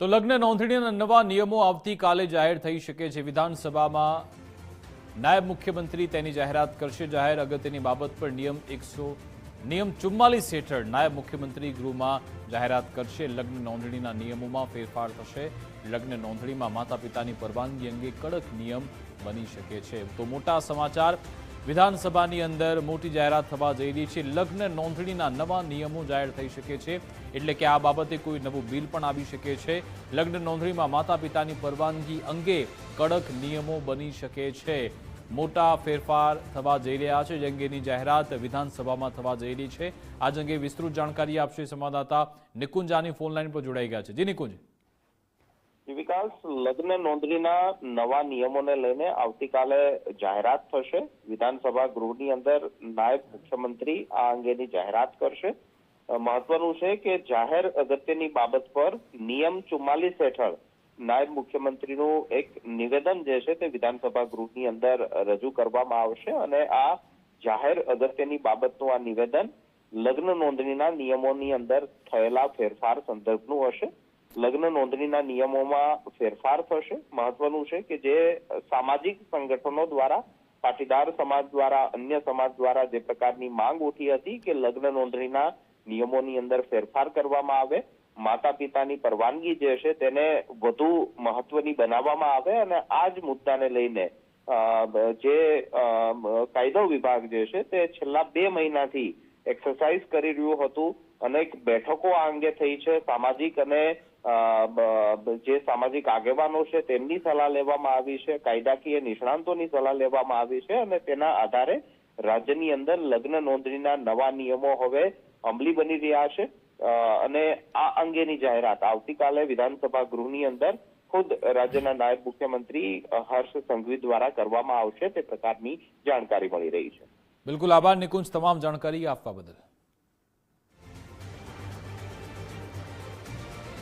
તો લગ્ન નોંધણીના નવા નિયમો આવતીકાલે જાહેર થઈ શકે છે। વિધાનસભામાં નાયબ મુખ્યમંત્રી તેની જાહેરાત કરશે। જાહેર અગત્યની બાબત પર નિયમ 44 હેઠળ નાયબ મુખ્યમંત્રી ગૃહમાં જાહેરાત કરશે। લગ્ન નોંધણીના નિયમોમાં ફેરફાર થશે। લગ્ન નોંધણીમાં માતા પિતાની પરવાનગી અંગે કડક નિયમ બની શકે છે। તો મોટા સમાચાર વિધાનસભાની અંદર મોટી જાહેરાત થવા જઈ રહી છે। લગ્ન નોંધણીના નવા નિયમો જાહેર થઈ શકે છે, એટલે કે આ બાબતે કોઈ નવું બિલ પણ આવી શકે છે। લગ્ન નોંધણીમાં માતા પિતાની પરવાનગી અંગે કડક નિયમો બની શકે છે। મોટા ફેરફાર થવા જઈ રહ્યા છે, જે અંગેની જાહેરાત વિધાનસભામાં થવા જઈ રહી છે। આજ અંગે વિસ્તૃત જાણકારી આપશે સંવાદદાતા નિકુંજ આની ફોન લાઈન પર જોડાઈ ગયા છે। જી નિકુંજ। વિકાસ, લગ્ન નોંધણીના નવા નિયમોને લઈને આવતીકાલે જાહેરાત થશે। વિધાનસભા ગૃહની અંદર નાયબ મુખ્યમંત્રી આ અંગેની જાહેરાત કરશે। મહત્વનું છે કે જાહેર અગત્યની બાબત પર નિયમ 44 હેઠળ નાયબ મુખ્યમંત્રીનું એક નિવેદન જે છે તે વિધાનસભા ગૃહની અંદર રજૂ કરવામાં આવશે અને આ જાહેર અગત્યની બાબતનું આ નિવેદન લગ્ન નોંધણીના નિયમોની અંદર થયેલા ફેરફાર સંદર્ભનું હશે। લગ્ન નોંધણીના નિયમોમાં ફેરફાર થશે। મહત્વનું છે કે જે સામાજિક સંગઠનો દ્વારા, પાટીદાર સમાજ દ્વારા, અન્ય સમાજ દ્વારા જે પ્રકારની માંગ ઉઠી હતી કે લગ્ન નોંધણીના નિયમોની અંદર ફેરફાર કરવામાં આવે, માતા પિતાની પરવાનગી જે છે તેને વધુ મહત્વની બનાવવામાં આવે અને આ જ મુદ્દાને લઈને જે કાયદો વિભાગ જે છે તે છેલ્લા 2 મહિનાથી એક્સરસાઇઝ કરી રહ્યું હતું। અનેક બેઠકો આ અંગે થઈ છે। સામાજિક અને જે સામાજિક આગેવાનો છે તેમની સલાહ લેવામાં આવી છે, કાયદાકીય નિષ્ણાંતોની સલાહ લેવામાં આવી છે અને તેના આધારે રાજ્યની અંદર લગ્ન નોંધણીના નવા નિયમો હવે અમલી બની રહ્યા છે અને આ અંગેની જાહેરાત આવતીકાલે વિધાનસભા ગૃહની અંદર ખુદ રાજ્યના નાયબ મુખ્યમંત્રી હર્ષ સંઘવી દ્વારા કરવામાં આવશે તે પ્રકારની જાણકારી મળી રહી છે। બિલકુલ, આભાર નિકુંજ તમામ જાણકારી આપવા બદલ।